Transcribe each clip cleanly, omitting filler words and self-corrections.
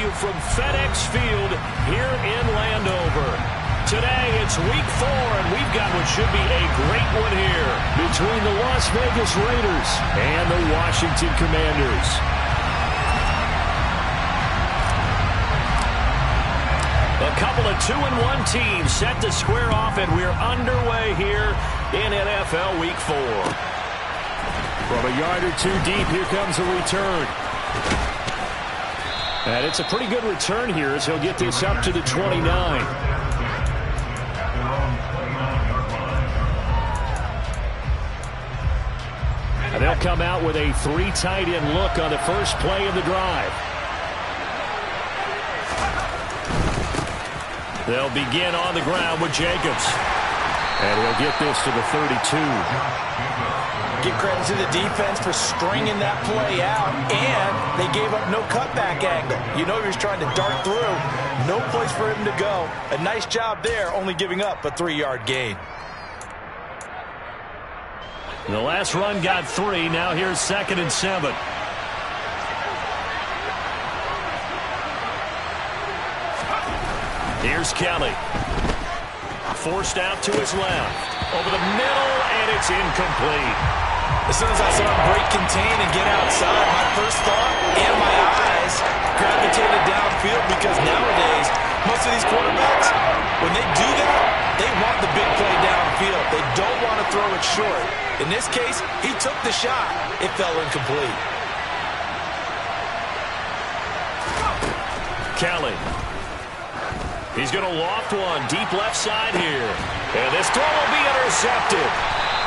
you from FedEx Field here in Landover. Today, it's Week 4, and we've got what should be a great one here between the Las Vegas Raiders and the Washington Commanders. A couple of 2-1 teams set to square off, and we're underway here in NFL Week 4. From a yard or two deep, here comes a return. And it's a pretty good return here as he'll get this up to the 29. And they'll come out with a 3 tight end look on the first play of the drive. They'll begin on the ground with Jacobs. And he'll get this to the 32. Give credit to the defense for stringing that play out, and they gave up no cutback angle. You know he was trying to dart through. No place for him to go. A nice job there, only giving up a 3-yard gain. The last run got 3. Now here's 2nd and 7. Here's Kelly. Forced out to his left. Over the middle, and it's incomplete. As soon as I saw him break contain and get outside, my first thought and my eyes gravitated downfield, because nowadays, most of these quarterbacks, when they do that, they want the big play downfield. They don't want to throw it short. In this case, he took the shot. It fell incomplete. Kelly. He's going to loft one deep left side here. And this throw will be intercepted.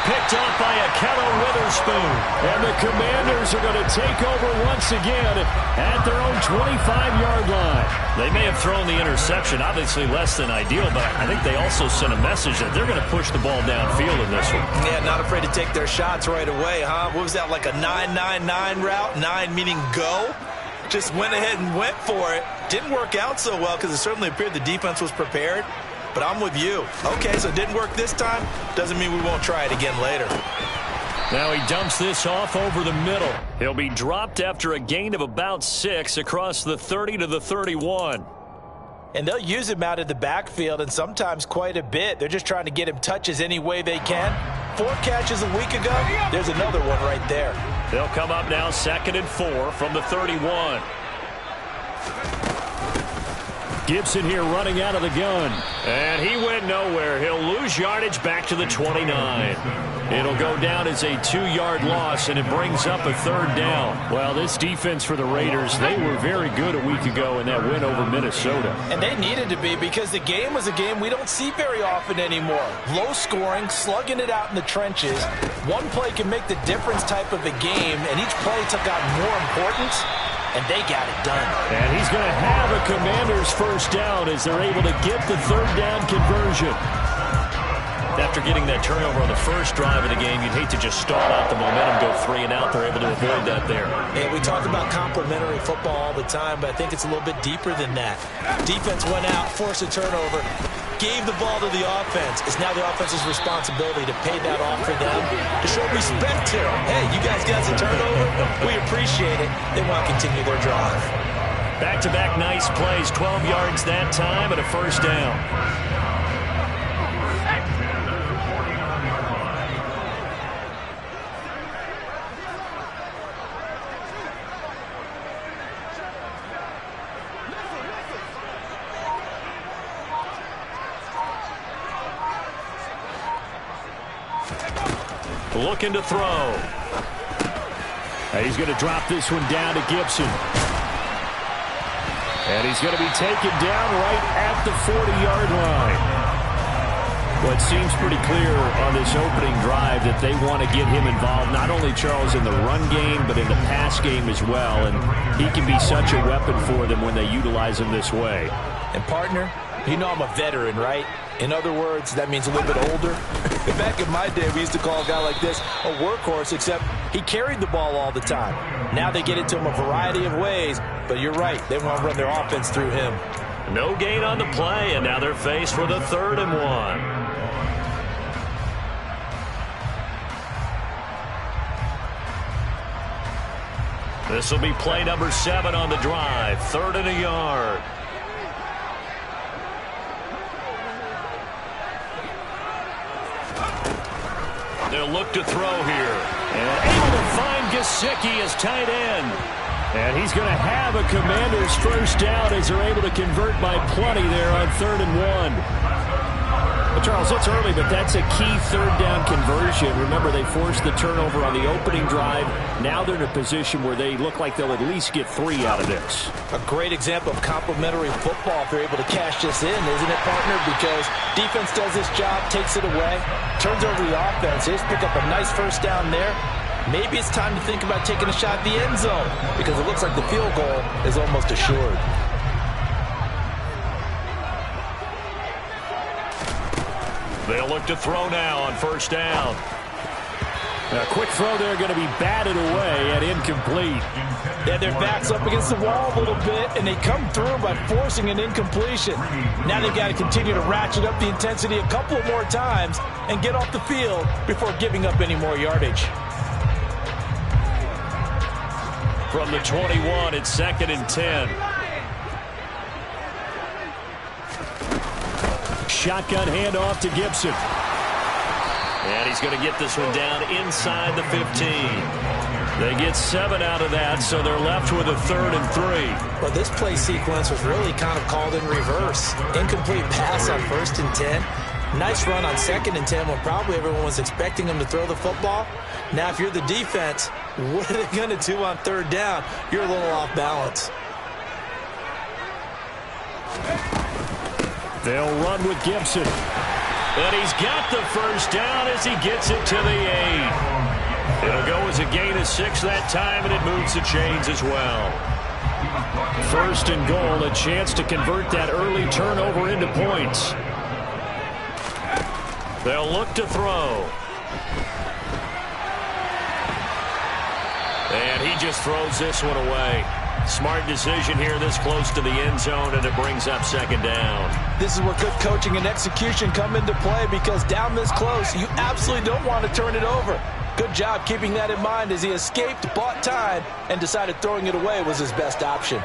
Picked up by Akello Witherspoon. And the Commanders are going to take over once again at their own 25-yard line. They may have thrown the interception, obviously less than ideal, but I think they also sent a message that they're going to push the ball downfield in this one. Yeah, not afraid to take their shots right away, huh? What was that, like a 9-9-9 route? 9 meaning go? Just went ahead and went for it. Didn't work out so well because it certainly appeared the defense was prepared. But I'm with you. Okay, so it didn't work this time. Doesn't mean we won't try it again later. Now he dumps this off over the middle. He'll be dropped after a gain of about 6 across the 30 to the 31. And they'll use him out of the backfield, and sometimes quite a bit. They're just trying to get him touches any way they can. 4 catches a week ago. There's another one right there. They'll come up now 2nd and 4 from the 31. Gibson here running out of the gun. And he went nowhere. He'll lose yardage back to the 29. It'll go down as a 2-yard loss, and it brings up a 3rd down. Well, this defense for the Raiders, they were very good a week ago in that win over Minnesota. And they needed to be, because the game was a game we don't see very often anymore. Low scoring, slugging it out in the trenches. One play can make the difference type of a game, and each play took on more importance. And they got it done. And he's going to have a Commanders first down as they're able to get the 3rd down conversion. After getting that turnover on the first drive of the game, you'd hate to just stall out the momentum, go 3 and out. They're able to avoid that there. And we talk about complementary football all the time, but I think it's a little bit deeper than that. Defense went out, forced a turnover, gave the ball to the offense. It's now the offense's responsibility to pay that off for them, to show respect to them. Hey, you guys got a turnover? We appreciate it. They want to continue their drive. Back-to-back nice plays, 12 yards that time and a first down. Looking to throw. And he's going to drop this one down to Gibson. And he's going to be taken down right at the 40-yard line. Well, it seems pretty clear on this opening drive that they want to get him involved, not only, Charles, in the run game, but in the pass game as well. And he can be such a weapon for them when they utilize him this way. And, partner, you know I'm a veteran, right? In other words, that means a little bit older. Back in my day, we used to call a guy like this a workhorse, except he carried the ball all the time. Now they get it to him a variety of ways, but you're right. They want to run their offense through him. No gain on the play, and now they're faced with a 3rd and 1. This will be play number 7 on the drive. 3rd and a yard. They'll look to throw here. And able to find Gesicki as tight end. And he's going to have a Commanders first down as they're able to convert by plenty there on 3rd and 1. Well, Charles, it's early, but that's a key 3rd down conversion. Remember, they forced the turnover on the opening drive. Now they're in a position where they look like they'll at least get 3 out of this. A great example of complementary football if they're able to cash this in, isn't it, partner? Because defense does this job, takes it away, turns over the offense. They just pick up a nice first down there. Maybe it's time to think about taking a shot at the end zone because it looks like the field goal is almost assured. They'll look to throw now on 1st down. A quick throw there going to be batted away and incomplete. Yeah, their back's up against the wall a little bit, and they come through by forcing an incompletion. Now they've got to continue to ratchet up the intensity a couple of more times and get off the field before giving up any more yardage. From the 21, it's 2nd and 10. Shotgun handoff to Gibson. And he's going to get this one down inside the 15. They get 7 out of that, so they're left with a 3rd and 3. Well, this play sequence was really kind of called in reverse. Incomplete pass on 1st and 10. Nice run on 2nd and 10 when probably everyone was expecting him to throw the football. Now, if you're the defense, what are they going to do on 3rd down? You're a little off balance. They'll run with Gibson. And he's got the first down as he gets it to the 8. It'll go as a gain of 6 that time, and it moves the chains as well. 1st and goal, a chance to convert that early turnover into points. They'll look to throw. And he just throws this one away. Smart decision here this close to the end zone, and it brings up 2nd down. This is where good coaching and execution come into play because down this close, you absolutely don't want to turn it over. Good job keeping that in mind as he escaped, bought time, and decided throwing it away was his best option.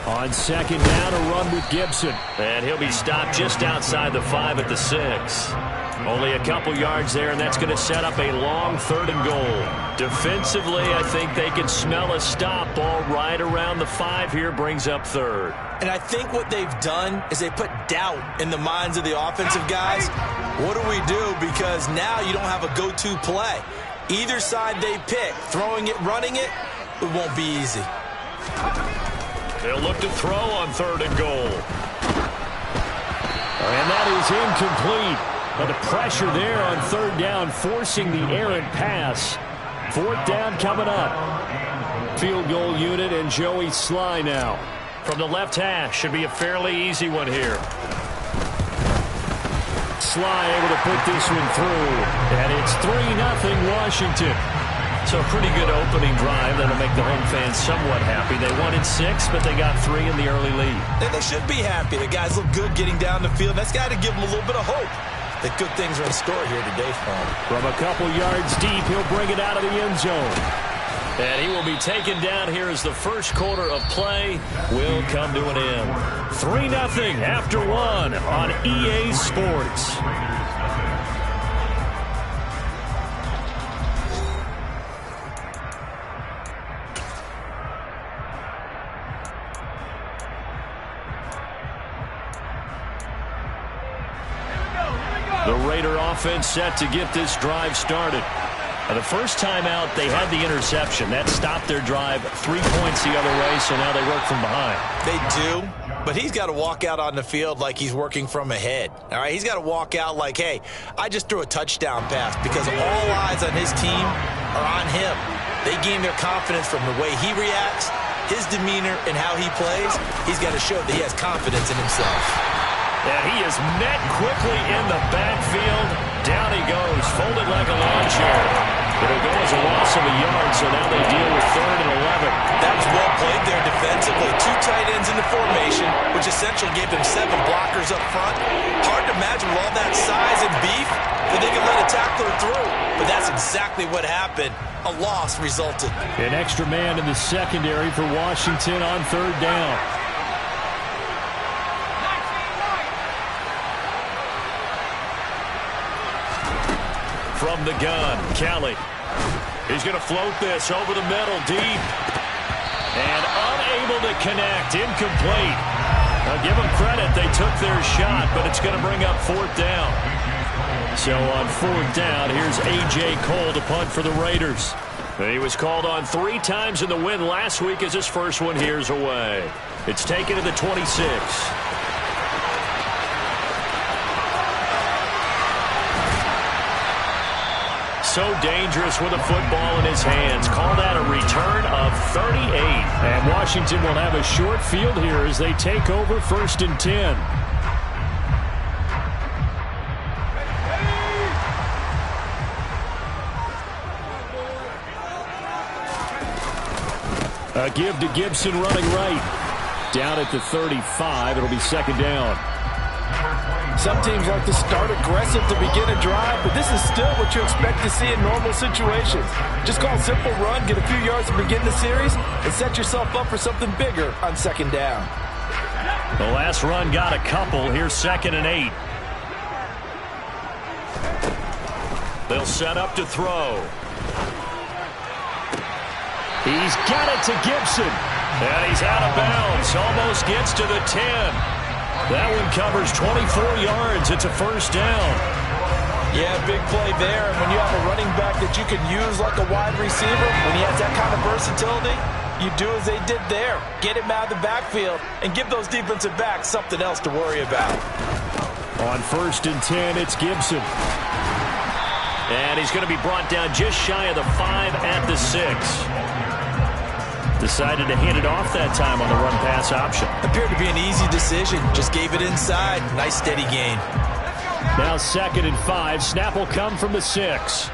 On 2nd down, a run with Gibson. And he'll be stopped just outside the 5 at the 6. Only a couple yards there, and that's going to set up a long 3rd and goal. Defensively, I think they can smell a stop. Ball right around the 5 here brings up 3rd. And I think what they've done is they put doubt in the minds of the offensive guys. What do we do? Because now you don't have a go-to play. Either side they pick, throwing it, running it, it won't be easy. They'll look to throw on 3rd and goal. And that is incomplete. But the pressure there on 3rd down, forcing the errant pass. 4th down coming up. Field goal unit and Joey Sly now. From the left hash, should be a fairly easy one here. Sly able to put this one through. And it's 3-0 Washington. So a pretty good opening drive. That'll make the home fans somewhat happy. They wanted 6, but they got 3 in the early lead. And they should be happy. The guys look good getting down the field. That's got to give them a little bit of hope that good things are in store here today for him. From a couple yards deep, he'll bring it out of the end zone. And he will be taken down here as the first quarter of play will come to an end. 3-0 after 1 on EA Sports. The Raider offense set to get this drive started. The first time out, they had the interception. That stopped their drive 3 points the other way, so now they work from behind. They do, but he's got to walk out on the field like he's working from ahead. All right, he's got to walk out like, hey, I just threw a touchdown pass because all eyes on his team are on him. They gain their confidence from the way he reacts, his demeanor, and how he plays. He's got to show that he has confidence in himself. And he is met quickly in the backfield. Down he goes, folded like a lawn chair. It'll go as a loss of a yard, so now they deal with 3rd and 11. That was well played there defensively. 2 tight ends in the formation, which Central gave him 7 blockers up front. Hard to imagine with all that size and beef that they can let a tackler through. But that's exactly what happened. A loss resulted. An extra man in the secondary for Washington on 3rd down. From the gun, Kelly. He's going to float this over the middle, deep. And unable to connect, incomplete. I'll give them credit, they took their shot, but it's going to bring up 4th down. So on 4th down, here's A.J. Cole to punt for the Raiders. He was called on 3 times in the win last week as his first one here's away. It's taken to the 26. So dangerous with a football in his hands. Call that a return of 38. And Washington will have a short field here as they take over 1st and 10. A give to Gibson running right. Down at the 35. It'll be 2nd down. Some teams like to start aggressive to begin a drive, but this is still what you expect to see in normal situations. Just call a simple run, get a few yards to begin the series, and set yourself up for something bigger on 2nd down. The last run got a couple. Here's 2nd and 8. They'll set up to throw. He's got it to Gibson. And he's out of bounds. Almost gets to the 10. That one covers 24 yards. It's a 1st down. Yeah, big play there. And when you have a running back that you can use like a wide receiver, when he has that kind of versatility, you do as they did there. Get him out of the backfield and give those defensive backs something else to worry about. On 1st and 10, it's Gibson. And he's going to be brought down just shy of the 5 at the 6. Decided to hand it off that time on the run-pass option. Appeared to be an easy decision. Just gave it inside. Nice steady gain. Now 2nd and 5. Snap will come from the 6.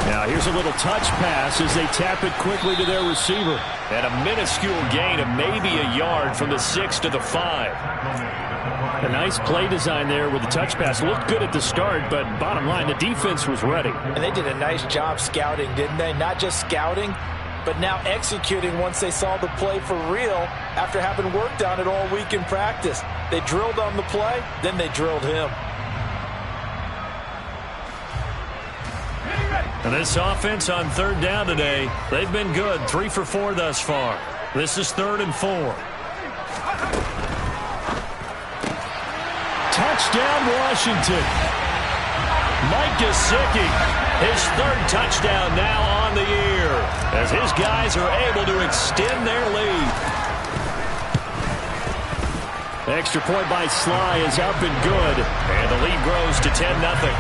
Now here's a little touch pass as they tap it quickly to their receiver. And a minuscule gain of maybe a yard from the 6 to the 5. A nice play design there with the touch pass. Looked good at the start, but bottom line, the defense was ready. And they did a nice job scouting, didn't they? Not just scouting, but now executing once they saw the play for real after having worked on it all week in practice. They drilled on the play, then they drilled him. And this offense on 3rd down today, they've been good. 3 for 4 thus far. This is 3rd and 4. Touchdown, Washington. Mike Gesicki, his 3rd touchdown now on the year, as his guys are able to extend their lead. Extra point by Sly is up and good, and the lead grows to 10-0.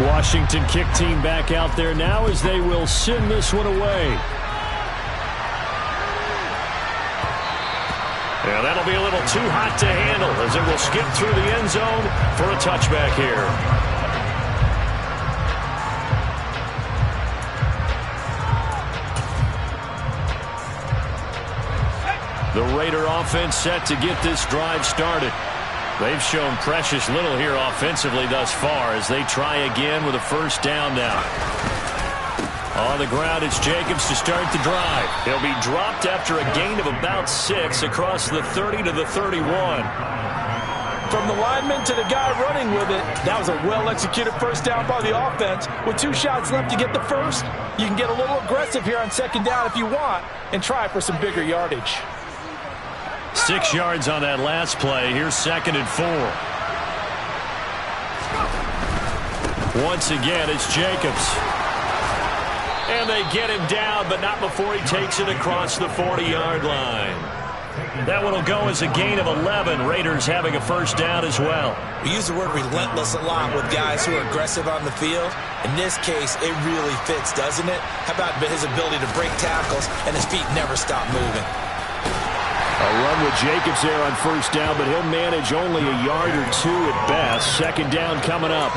Washington kick team back out there now as they will send this one away. Yeah, that'll be a little too hot to handle as it will skip through the end zone for a touchback here. The Raider offense set to get this drive started. They've shown precious little here offensively thus far as they try again with a 1st down now. On the ground, it's Jacobs to start the drive. He'll be dropped after a gain of about 6 across the 30 to the 31. From the lineman to the guy running with it, that was a well-executed 1st down by the offense. With 2 shots left to get the 1st, you can get a little aggressive here on 2nd down if you want and try for some bigger yardage. 6 yards on that last play. Here's 2nd and 4. Once again, it's Jacobs. And they get him down, but not before he takes it across the 40-yard line. That one will go as a gain of 11. Raiders having a 1st down as well. We use the word relentless a lot with guys who are aggressive on the field. In this case, it really fits, doesn't it? How about his ability to break tackles and his feet never stop moving? A run with Jacobs there on first down, but he'll manage only a yard or two at best. Second down coming up.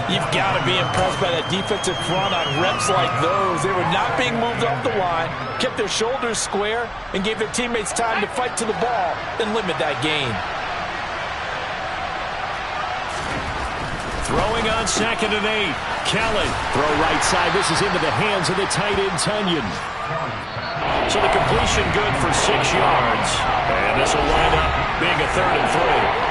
You've got to be impressed by that defensive front on reps like those. They were not being moved off the line, kept their shoulders square, and gave their teammates time to fight to the ball and limit that gain. Throwing on 2nd and 8. Kellen, throw right side. This is into the hands of the tight end, Tunyon. So the completion good for 6 yards. And this will wind up being a 3rd and 3.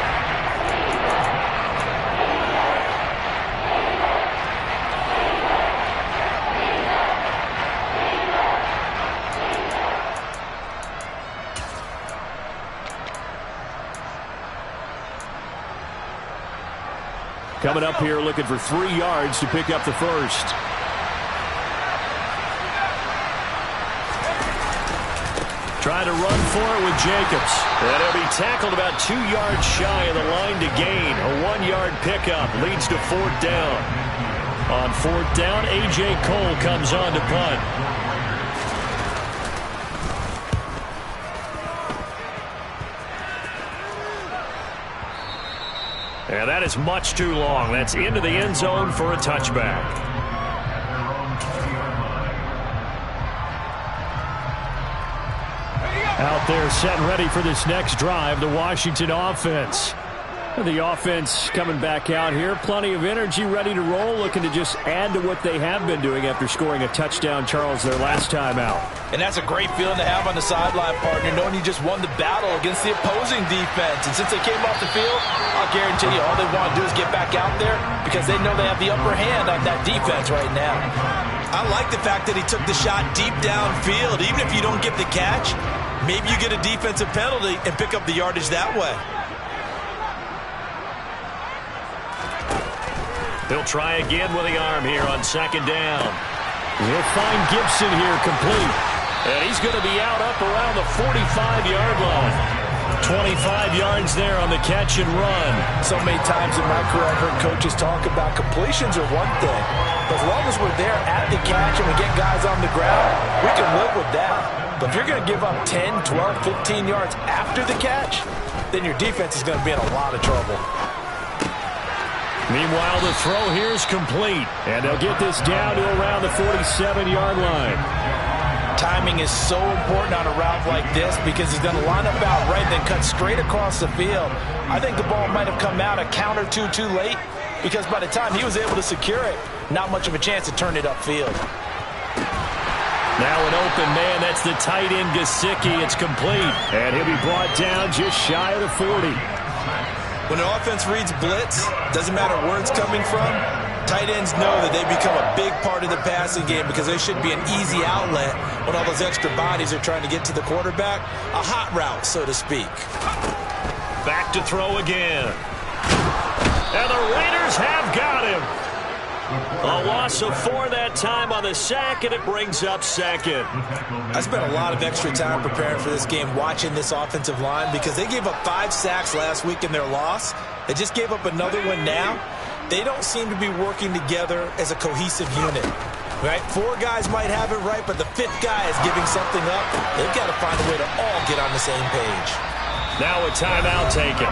Coming up here looking for 3 yards to pick up the first. Trying to run for it with Jacobs. And he'll be tackled about 2 yards shy of the line to gain. A 1-yard pickup leads to 4th down. On 4th down, A.J. Cole comes on to punt. And that is much too long. That's into the end zone for a touchback. Out there set and ready for this next drive, the Washington offense. The offense coming back out here. Plenty of energy, ready to roll, looking to just add to what they have been doing after scoring a touchdown, Charles, their last time out. And that's a great feeling to have on the sideline, partner, knowing you just won the battle against the opposing defense. And since they came off the field, I'll guarantee you all they want to do is get back out there because they know they have the upper hand on that defense right now. I like the fact that he took the shot deep downfield. Even if you don't get the catch, maybe you get a defensive penalty and pick up the yardage that way. They'll try again with the arm here on 2nd down. He'll find Gibson here complete. And he's going to be out up around the 45-yard line. 25 yards there on the catch and run. So many times in my career I've heard coaches talk about completions are one thing. But as long as we're there at the catch and we get guys on the ground, we can live with that. But if you're going to give up 10, 12, 15 yards after the catch, then your defense is going to be in a lot of trouble. Meanwhile, the throw here is complete. And they'll get this down to around the 47-yard line. Timing is so important on a route like this because he's going to line up out right and then cut straight across the field. I think the ball might have come out a count or two too late because by the time he was able to secure it, not much of a chance to turn it upfield. Now an open man. That's the tight end, Gesicki. It's complete. And he'll be brought down just shy of the 40. When an offense reads blitz, doesn't matter where it's coming from, tight ends know that they become a big part of the passing game because they should be an easy outlet when all those extra bodies are trying to get to the quarterback. A hot route, so to speak. Back to throw again. And the Raiders have got him. A loss of 4 that time on the sack, and it brings up 2nd. I spent a lot of extra time preparing for this game watching this offensive line because they gave up 5 sacks last week in their loss. They just gave up another one now. They don't seem to be working together as a cohesive unit. Right? 4 guys might have it right, but the 5th guy is giving something up. They've got to find a way to all get on the same page. Now a timeout taken.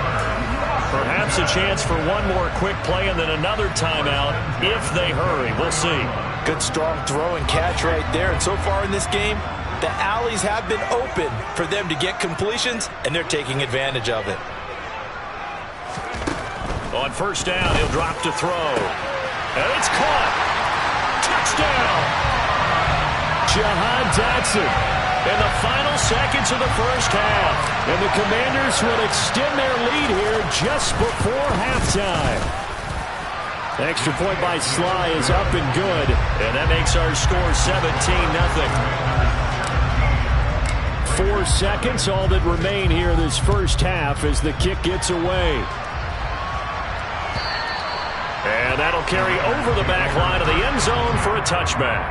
Perhaps a chance for one more quick play and then another timeout if they hurry. We'll see. Good strong throw and catch right there. And so far in this game, the alleys have been open for them to get completions, and they're taking advantage of it. On first down, he'll drop to throw. And it's caught. Touchdown. Jahan Dotson. In the final seconds of the first half. And the Commanders will extend their lead here just before halftime. Extra point by Sly is up and good. And that makes our score 17-0. 4 seconds, all that remain here this first half as the kick gets away. And that'll carry over the back line of the end zone for a touchback.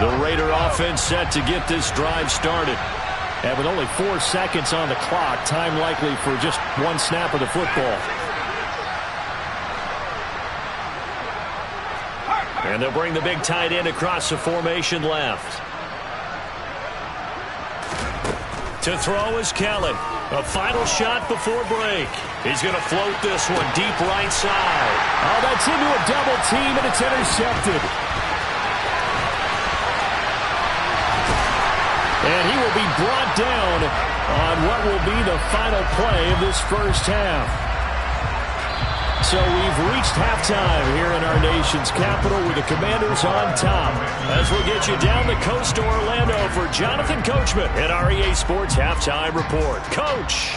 The Raider offense set to get this drive started. And with only 4 seconds on the clock, time likely for just one snap of the football. And they'll bring the big tight end across the formation left. To throw is Kelly. A final shot before break. He's going to float this one deep right side. Oh, that's into a double team, and it's intercepted. And he will be brought down on what will be the final play of this first half. So we've reached halftime here in our nation's capital with the Commanders on top. As we'll get you down the coast to Orlando for Jonathan Coachman at our EA Sports Halftime Report. Coach.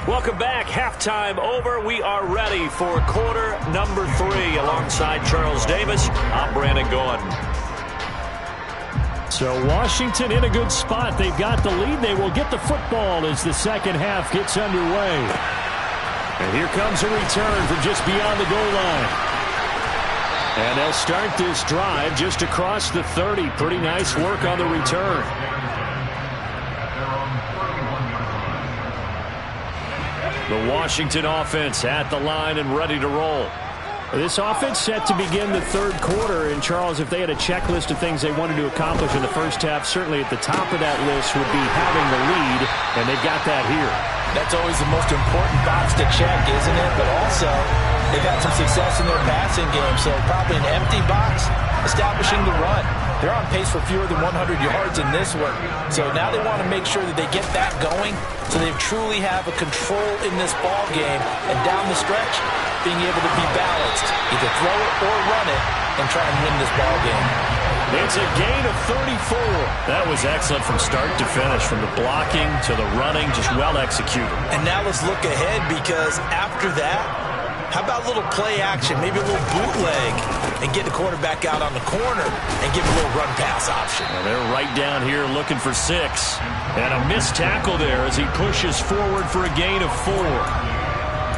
Welcome back. Halftime over. We are ready for quarter number 3 alongside Charles Davis. I'm Brandon Gordon. So Washington in a good spot. They've got the lead. They will get the football as the second half gets underway. And here comes a return from just beyond the goal line. And they'll start this drive just across the 30. Pretty nice work on the return. The Washington offense at the line and ready to roll. This offense set to begin the third quarter. And, Charles, if they had a checklist of things they wanted to accomplish in the first half, certainly at the top of that list would be having the lead, and they've got that here. That's always the most important box to check, isn't it? But also, they've had some success in their passing game, so probably an empty box, establishing the run. They're on pace for fewer than 100 yards in this one. So now they want to make sure that they get that going so they truly have a control in this ball game. And down the stretch, being able to be balanced, either throw it or run it, and try and win this ball game. It's a gain of 34. That was excellent from start to finish, from the blocking to the running, just well executed. And now let's look ahead, because after that, how about a little play action, maybe a little bootleg, and get the quarterback out on the corner and give a little run pass option. Well, they're right down here looking for 6. And a missed tackle there as he pushes forward for a gain of 4.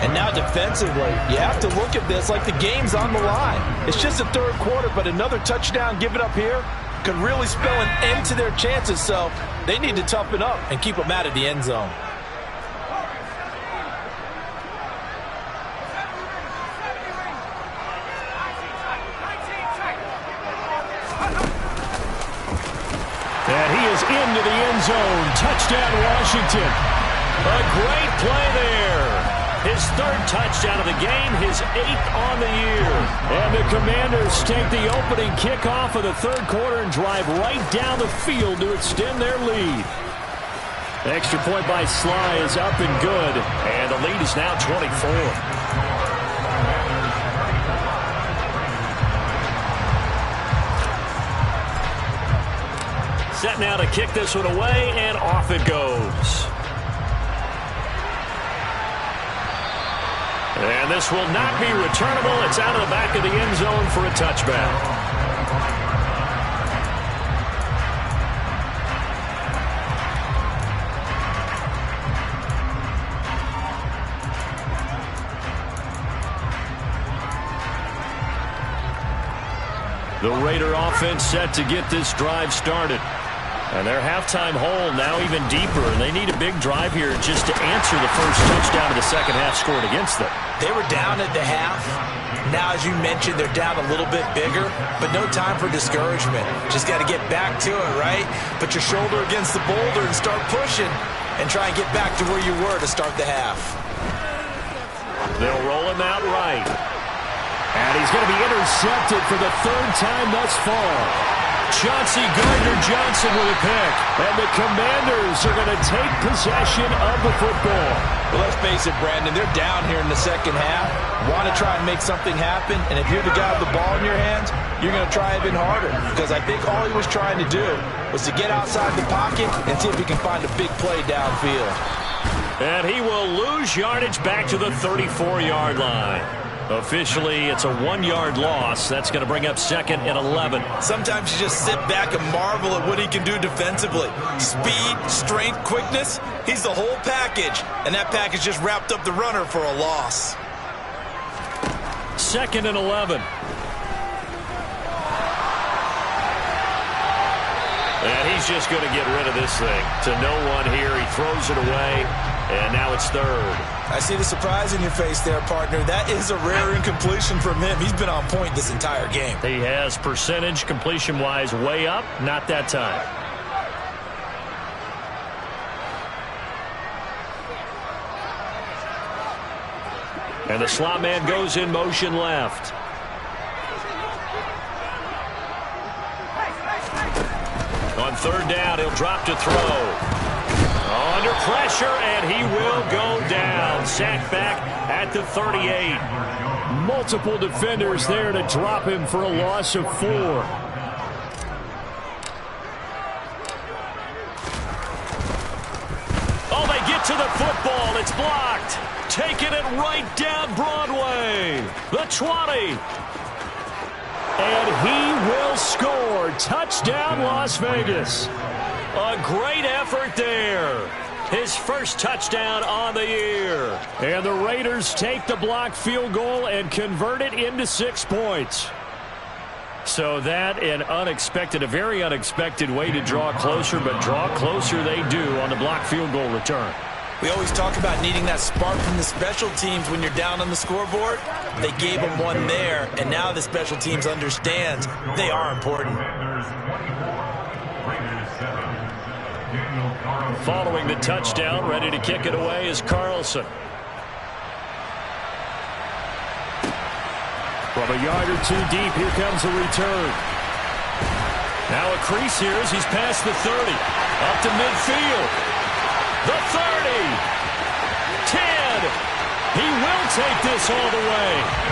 And now defensively, you have to look at this like the game's on the line. It's just the third quarter, but another touchdown given up here could really spell an end to their chances. So they need to toughen up and keep them out of the end zone. And he is into the end zone. Touchdown, Washington. A great play there. His third touchdown of the game, his 8th on the year. And the Commanders take the opening kickoff of the third quarter and drive right down the field to extend their lead. The extra point by Sly is up and good. And the lead is now 24. Set now to kick this one away, and off it goes. And this will not be returnable. It's out of the back of the end zone for a touchback. The Raider offense set to get this drive started. And their halftime hole now even deeper, and they need a big drive here just to answer the first touchdown of the second half scored against them. They were down at the half. Now, as you mentioned, they're down a little bit bigger, but no time for discouragement. Just got to get back to it, right? Put your shoulder against the boulder and start pushing and try and get back to where you were to start the half. They'll roll him out right. And he's going to be intercepted for the third time thus far. Chauncey Gardner-Johnson with a pick. And the Commanders are going to take possession of the football. Well, let's face it, Brandon, they're down here in the second half. Want to try and make something happen, and if you're the guy with the ball in your hands, you're going to try even harder. Because I think all he was trying to do was to get outside the pocket and see if he can find a big play downfield. And he will lose yardage back to the 34-yard line. Officially, it's a 1-yard loss. That's going to bring up second and 11. Sometimes you just sit back and marvel at what he can do defensively. Speed, strength, quickness, he's the whole package. And that package just wrapped up the runner for a loss. Second and 11. And he's just going to get rid of this thing. To no one here. He throws it away, and now it's third. I see the surprise in your face there, partner. That is a rare incompletion from him. He's been on point this entire game. He has percentage completion-wise way up. Not that time. And the slot man goes in motion left. On third down, he'll drop to throw. Under pressure, and he will go down. Sacked back at the 38. Multiple defenders there to drop him for a loss of 4. Oh, they get to the football. It's blocked. Taking it right down Broadway. The 20. And he will score. Touchdown, Las Vegas. A great effort there. His first touchdown on the year. And the Raiders take the blocked field goal and convert it into 6 points. So that a very unexpected way to draw closer, but draw closer they do on the blocked field goal return. We always talk about needing that spark from the special teams when you're down on the scoreboard. They gave them one there, and now the special teams understands they are important. Following the touchdown, ready to kick it away is Carlson. From a yard or two deep, here comes a return. Now a crease here as he's past the 30. Up to midfield. The 30. 10. He will take this all the way.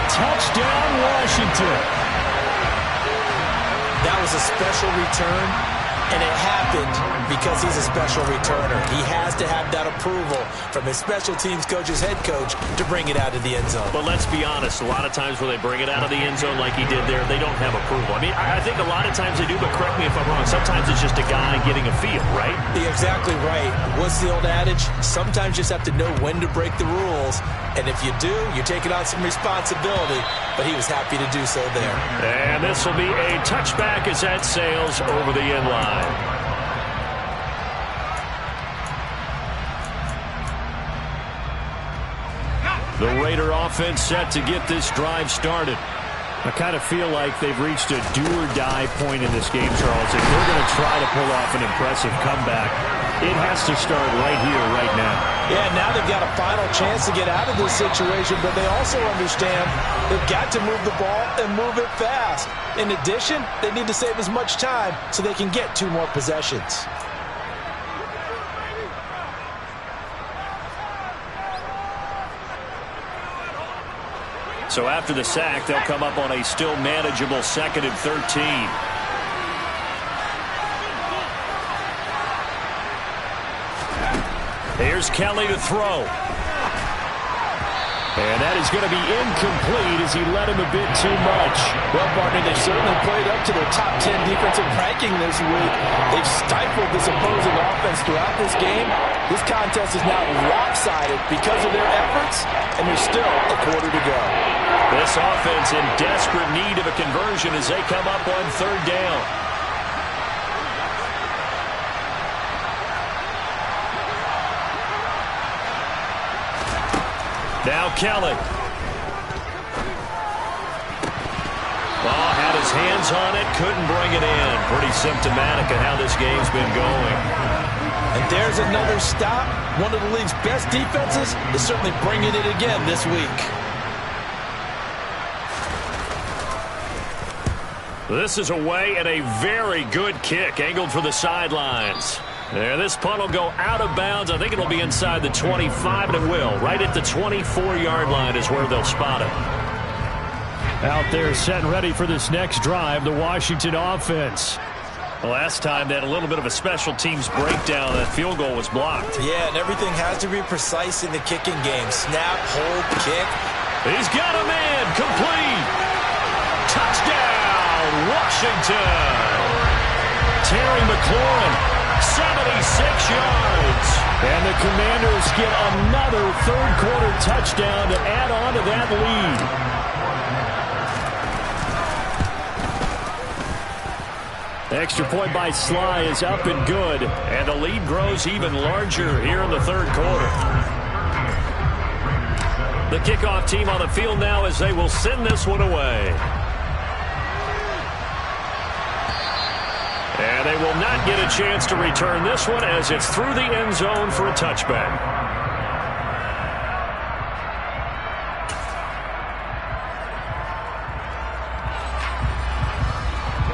Touchdown, Washington. That was a special return, and it happened because he's a special returner. He has to have that approval from his special teams coach's head coach to bring it out of the end zone. But let's be honest, a lot of times when they bring it out of the end zone like he did there, they don't have approval. I mean, I think a lot of times they do, but correct me if I'm wrong. Sometimes it's just a guy getting a feel, right? You're exactly right. What's the old adage? Sometimes you just have to know when to break the rules. And if you do, you're taking on some responsibility. But he was happy to do so there. And this will be a touchback as that sails over the end line. The Raider offense set to get this drive started. I kind of feel like they've reached a do-or-die point in this game, Charles. If they're going to try to pull off an impressive comeback, it has to start right here, right now. Yeah, now they've got a final chance to get out of this situation, but they also understand they've got to move the ball and move it fast. In addition, they need to save as much time so they can get 2 more possessions. So after the sack, they'll come up on a still manageable 2nd and 13. Here's Kelly to throw. And that is going to be incomplete as he led him a bit too much. Well, partner, they've certainly played up to their top 10 defensive ranking this week. They've stifled this opposing offense throughout this game. This contest is now lopsided because of their efforts, and there's still a quarter to go. This offense in desperate need of a conversion as they come up on 3rd down. Now Kelly. Ball had his hands on it, couldn't bring it in. Pretty symptomatic of how this game's been going. And there's another stop. One of the league's best defenses is certainly bringing it again this week. This is away and a very good kick, angled for the sidelines. There, this punt will go out of bounds. I think it'll be inside the 25, and it will. Right at the 24-yard line is where they'll spot it. Out there set and ready for this next drive, the Washington offense. The last time they had a little bit of a special teams breakdown, that field goal was blocked. Yeah, and everything has to be precise in the kicking game. Snap, hold, kick. He's got a man, complete. Touchdown, Washington. Terry McLaurin. 76 yards. And the Commanders get another 3rd-quarter touchdown to add on to that lead. Extra point by Sly is up and good, and the lead grows even larger here in the third quarter. The kickoff team on the field now as they will send this one away. And they will not get a chance to return this one as it's through the end zone for a touchback.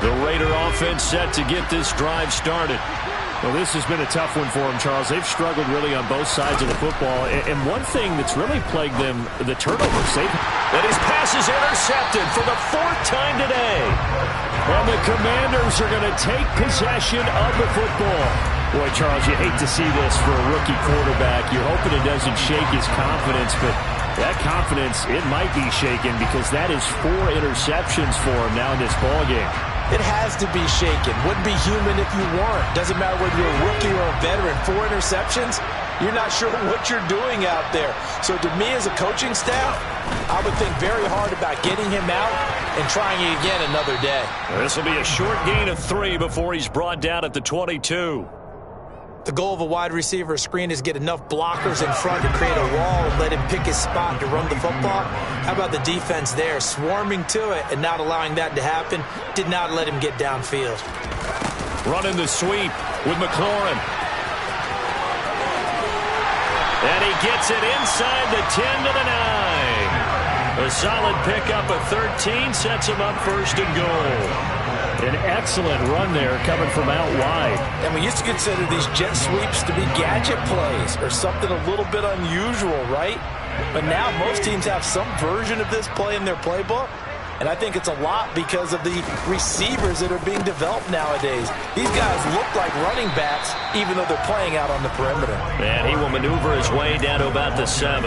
The Raider offense set to get this drive started. Well, this has been a tough one for them, Charles. They've struggled really on both sides of the football. And one thing that's really plagued them, the turnovers. And his pass is intercepted for the fourth time today. And the Commanders are going to take possession of the football. Boy, Charles, you hate to see this for a rookie quarterback. You're hoping it doesn't shake his confidence, but that confidence, it might be shaken because that is 4 interceptions for him now in this ballgame. It has to be shaken. Wouldn't be human if you weren't. Doesn't matter whether you're a rookie or a veteran. 4 interceptions, you're not sure what you're doing out there. So to me as a coaching staff, I would think very hard about getting him out and trying it again another day. This will be a short gain of 3 before he's brought down at the 22. The goal of a wide receiver screen is get enough blockers in front to create a wall and let him pick his spot to run the football. How about the defense there, swarming to it and not allowing that to happen? Did not let him get downfield. Running the sweep with McLaurin. And he gets it inside the 10 to the 9. A solid pickup of 13 sets him up first and goal. An excellent run there coming from out wide. And we used to consider these jet sweeps to be gadget plays or something a little bit unusual, right? But now most teams have some version of this play in their playbook. And I think it's a lot because of the receivers that are being developed nowadays. These guys look like running backs even though they're playing out on the perimeter. And he will maneuver his way down to about the 7.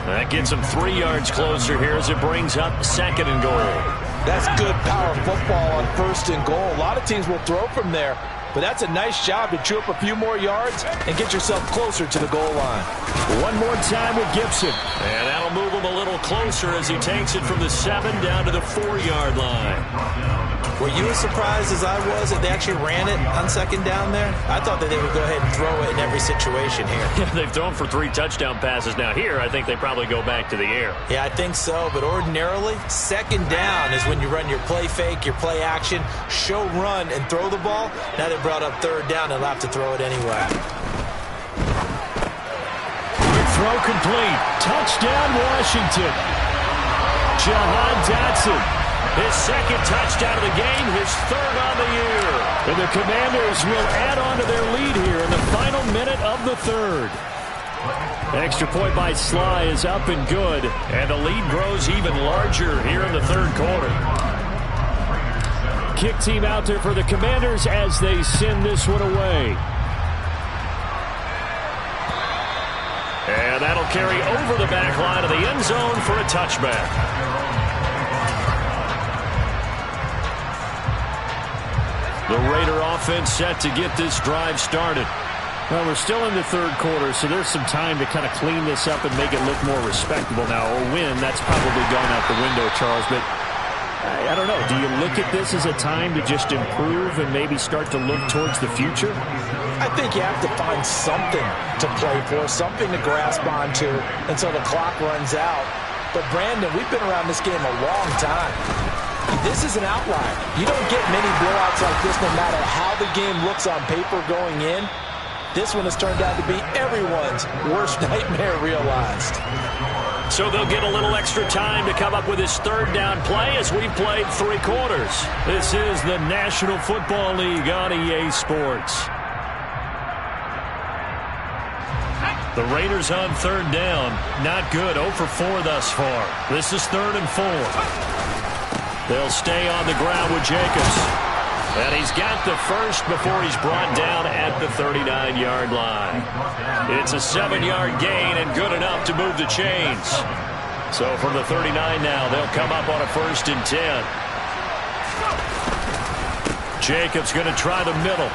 That gets him 3 yards closer here as it brings up 2nd and goal. That's good power football on 1st and goal. A lot of teams will throw from there, but that's a nice job to chew up a few more yards and get yourself closer to the goal line. One more time with Gibson. And that'll move him a little closer as he takes it from the 7 down to the 4-yard line. Were you as surprised as I was that they actually ran it on 2nd down there? I thought that they would go ahead and throw it in every situation here. Yeah, they've thrown for 3 touchdown passes. Now here, I think they probably go back to the air. Yeah, I think so, but ordinarily, 2nd down is when you run your play fake, your play action, show run, and throw the ball. Now they brought up 3rd down, they'll have to throw it anyway. Quick throw complete. Touchdown, Washington. Jahan Dotson. His 2nd touchdown of the game, his 3rd on the year. And the Commanders will add on to their lead here in the final minute of the 3rd. Extra point by Sly is up and good. And the lead grows even larger here in the 3rd quarter. Kick team out there for the Commanders as they send this one away. And that'll carry over the back line of the end zone for a touchback. The Raider offense set to get this drive started. Well, we're still in the 3rd quarter, so there's some time to kind of clean this up and make it look more respectable now. A win, that's probably gone out the window, Charles, but I don't know. Do you look at this as a time to just improve and maybe start to look towards the future? I think you have to find something to play for, something to grasp onto until the clock runs out. But, Brandon, we've been around this game a long time. This is an outlier. You don't get many blowouts like this no matter how the game looks on paper going in. This one has turned out to be everyone's worst nightmare realized. So they'll get a little extra time to come up with his 3rd down play as we've played 3 quarters. This is the National Football League on EA Sports. The Raiders on 3rd down. Not good. 0 for 4 thus far. This is 3rd and 4. They'll stay on the ground with Jacobs. And he's got the first before he's brought down at the 39-yard line. It's a 7-yard gain and good enough to move the chains. So from the 39 now, they'll come up on a 1st and 10. Jacobs going to try the middle.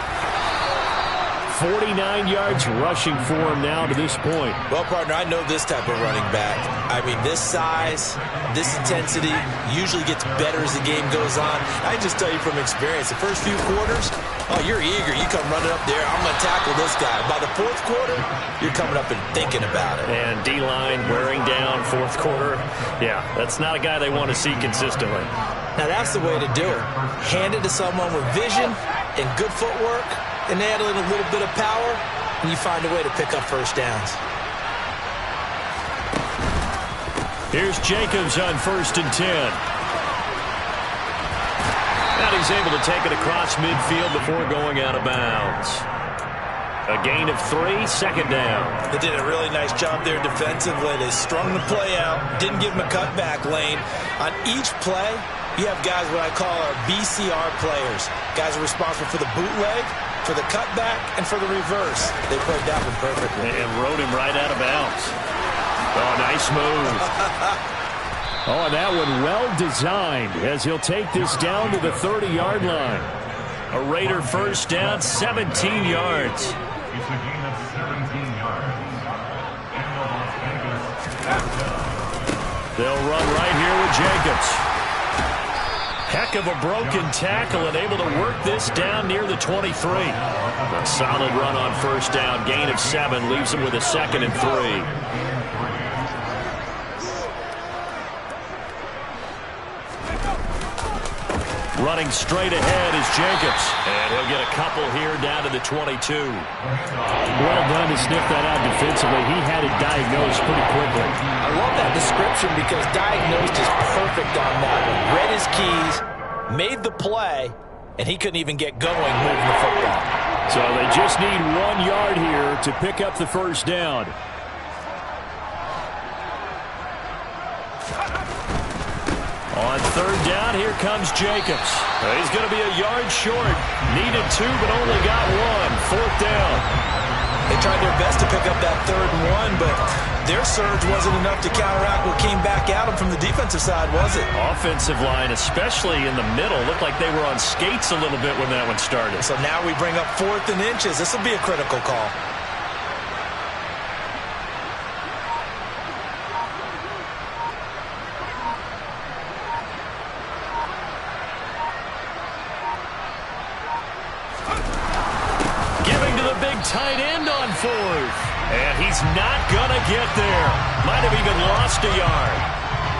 49 yards rushing for him now to this point. Well, partner, I know this type of running back. I mean, this size, this intensity usually gets better as the game goes on. I can just tell you from experience, the first few quarters, oh, you're eager. You come running up there, I'm going to tackle this guy. By the fourth quarter, you're coming up and thinking about it. And D-line wearing down fourth quarter. Yeah, that's not a guy they want to see consistently. Now, that's the way to do it. Hand it to someone with vision and good footwork, and add in a little bit of power, and you find a way to pick up first downs. Here's Jacobs on 1st and 10. And he's able to take it across midfield before going out of bounds. A gain of 3, second down. They did a really nice job there defensively. They strung the play out, didn't give him a cutback lane. On each play, you have guys what I call our BCR players. Guys are responsible for the bootleg, for the cutback, and for the reverse. They played that one perfectly. And rode him right out of bounds. Oh, nice move. Oh, and that one well designed as he'll take this down to the 30-yard line. A Raider first down, 17 yards. It's a gain of 17 yards. And the Las Vegas. They'll run right here with Jacobs. Heck of a broken tackle and able to work this down near the 23. A solid run on first down. Gain of 7 leaves him with a 2nd and 3. Running straight ahead is Jacobs. And he'll get a couple here down to the 22. Well done to sniff that out defensively. He had it diagnosed pretty quickly. I love that description because diagnosed is perfect on that one. Read his keys, made the play, and he couldn't even get going moving the football. So they just need 1 yard here to pick up the first down. On third down, here comes Jacobs. He's going to be a yard short. Needed 2, but only got 1. Fourth down. They tried their best to pick up that 3rd and 1, but their surge wasn't enough to counteract what came back at them from the defensive side, was it? Offensive line, especially in the middle, looked like they were on skates a little bit when that one started. So now we bring up 4th and inches. This will be a critical call. Tight end on 4th. And he's not going to get there. Might have even lost a yard.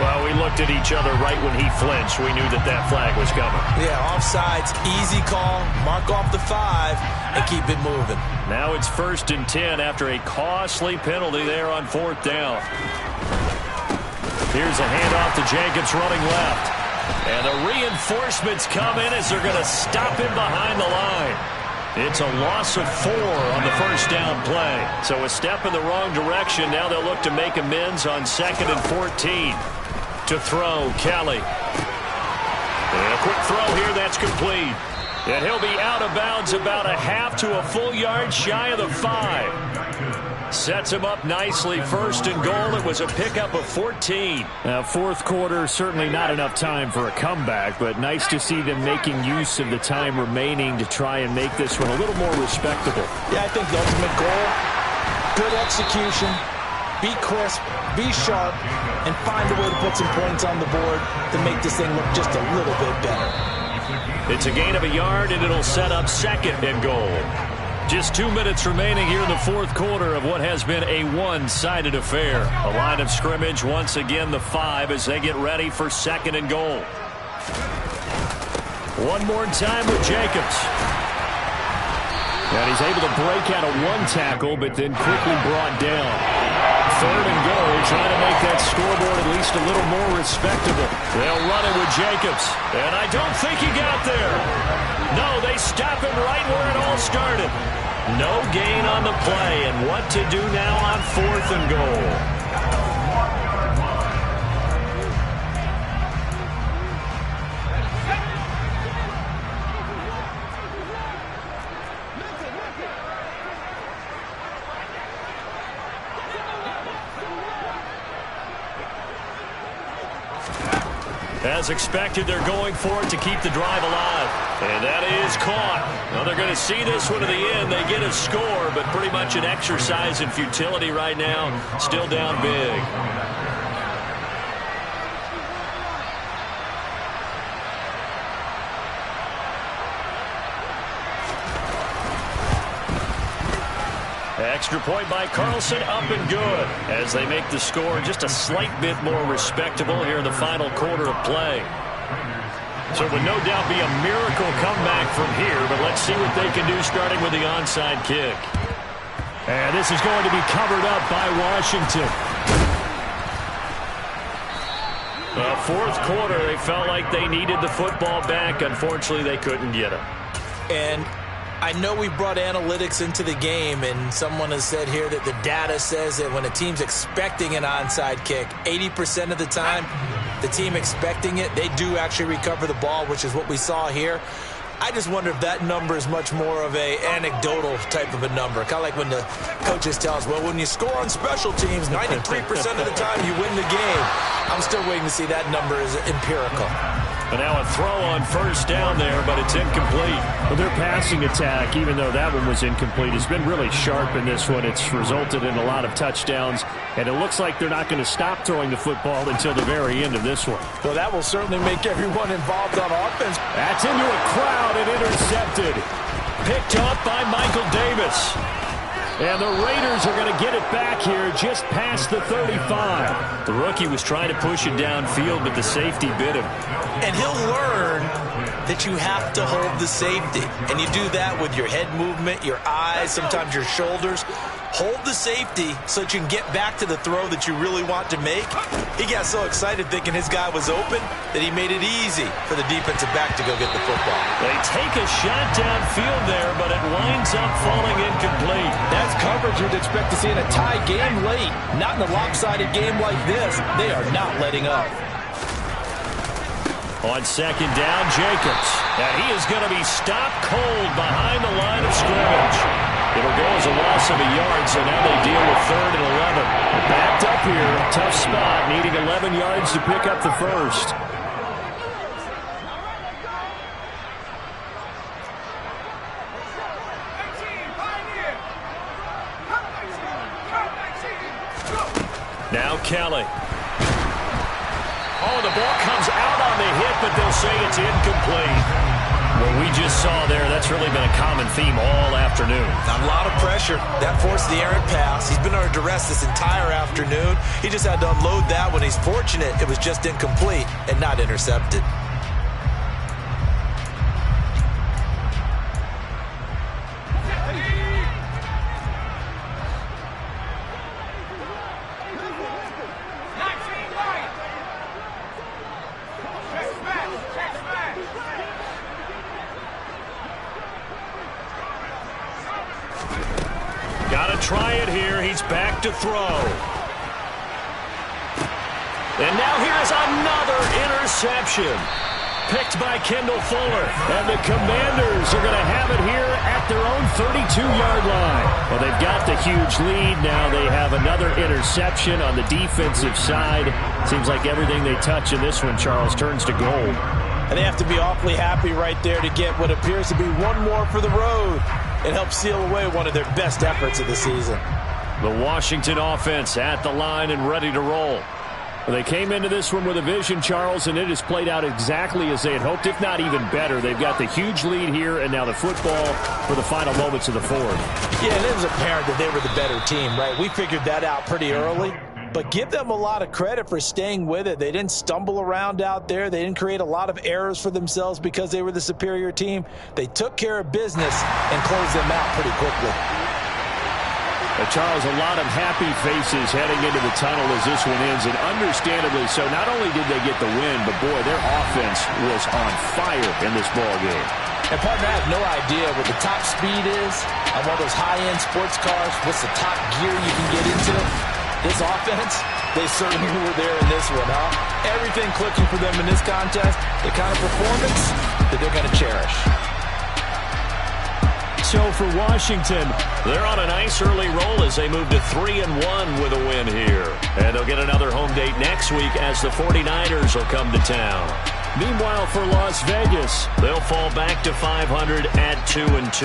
Well, we looked at each other right when he flinched. We knew that that flag was coming. Yeah, offsides, easy call. Mark off the 5 and keep it moving. Now it's 1st and 10 after a costly penalty there on 4th down. Here's a handoff to Jacobs running left. And the reinforcements come in as they're going to stop him behind the line. It's a loss of 4 on the first down play. So a step in the wrong direction. Now they'll look to make amends on 2nd and 14. To throw, Kelly. And a quick throw here, that's complete. And he'll be out of bounds about a half to a full yard shy of the 5. Sets him up nicely. 1st and goal. It was a pickup of 14. Now, fourth quarter, certainly not enough time for a comeback, but nice to see them making use of the time remaining to try and make this one a little more respectable. Yeah, I think the ultimate goal, good execution, be crisp, be sharp, and find a way to put some points on the board to make this thing look just a little bit better. It's a gain of a yard, and it'll set up 2nd and goal. Just 2 minutes remaining here in the fourth quarter of what has been a one-sided affair. A line of scrimmage, once again the 5 as they get ready for 2nd and goal. One more time with Jacobs. And he's able to break out of 1 tackle, but then quickly brought down. 3rd and goal, trying to make that scoreboard at least a little more respectable. They'll run it with Jacobs. And I don't think he got there. No, they stop him right where it all started. No gain on the play, and what to do now on 4th and goal. As expected, they're going for it to keep the drive alive. And that is caught. Well, they're going to see this one to the end. They get a score, but pretty much an exercise in futility right now. Still down big. Extra point by Carlson, up and good, as they make the score just a slight bit more respectable here in the final quarter of play. So it would no doubt be a miracle comeback from here, but let's see what they can do starting with the onside kick. And this is going to be covered up by Washington. Fourth quarter, they felt like they needed the football back. Unfortunately, they couldn't get it. And I know we brought analytics into the game, and someone has said here that the data says that when a team's expecting an onside kick, 80% of the time, the team expecting it, they do actually recover the ball, which is what we saw here. I just wonder if that number is much more of a anecdotal type of a number. Kind of like when the coaches tell us, well, when you score on special teams, 93% of the time you win the game. I'm still waiting to see that number is empirical. But now a throw on first down there, but it's incomplete. Well, their passing attack, even though that one was incomplete, has been really sharp in this one. It's resulted in a lot of touchdowns, and it looks like they're not going to stop throwing the football until the very end of this one. Well, that will certainly make everyone involved on offense. That's into a crowd and intercepted. Picked up by Michael Davis. And the Raiders are going to get it back here just past the 35. The rookie was trying to push it downfield, but the safety bit him. And he'll learn that you have to hold the safety. And you do that with your head movement, your eyes, sometimes your shoulders. Hold the safety so that you can get back to the throw that you really want to make. He got so excited thinking his guy was open that he made it easy for the defensive back to go get the football. They take a shot downfield there, but it winds up falling incomplete. That's coverage you'd expect to see in a tie game late. Not in a lopsided game like this. They are not letting up. On second down, Jacobs. And he is going to be stopped cold behind the line of scrimmage. It'll go as a loss of a yard, so now they deal with 3rd and 11. They're backed up here, tough spot, needing 11 yards to pick up the first. Now Kelly. Oh, the ball comes out on the hit, but they'll say it's incomplete. What we just saw there, that's really been a common theme all afternoon. A lot of pressure. That forced the errant pass. He's been under duress this entire afternoon. He just had to unload that one. He's fortunate it was just incomplete and not intercepted. Try it here. He's back to throw. And now here's another interception. Picked by Kendall Fuller. And the Commanders are going to have it here at their own 32-yard line. Well, they've got the huge lead. Now they have another interception on the defensive side. Seems like everything they touch in this one, Charles, turns to gold. And they have to be awfully happy right there to get what appears to be one more for the road. It helps seal away one of their best efforts of the season. The Washington offense at the line and ready to roll. Well, they came into this one with a vision, Charles, and it has played out exactly as they had hoped, if not even better. They've got the huge lead here, and now the football for the final moments of the fourth. Yeah, and it was apparent that they were the better team, right? We figured that out pretty early. But give them a lot of credit for staying with it. They didn't stumble around out there. They didn't create a lot of errors for themselves because they were the superior team. They took care of business and closed them out pretty quickly. Charles, a lot of happy faces heading into the tunnel as this one ends, and understandably so. Not only did they get the win, but, boy, their offense was on fire in this ball game. And, partner, I have no idea what the top speed is on one of those high-end sports cars. What's the top gear you can get into? This offense, they certainly were there in this one, huh? Everything clicking for them in this contest, the kind of performance that they're going to cherish. So for Washington, they're on a nice early roll as they move to 3-1 with a win here. And they'll get another home date next week as the 49ers will come to town. Meanwhile, for Las Vegas, they'll fall back to 500 at 2-2.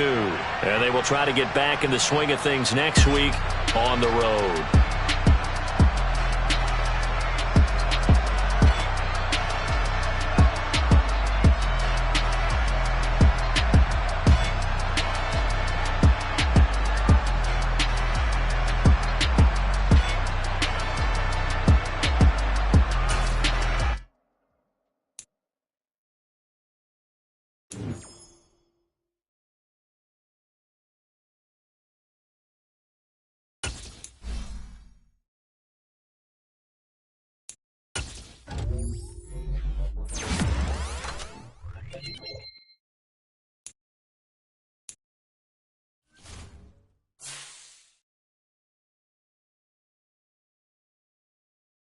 And they will try to get back in the swing of things next week on the road.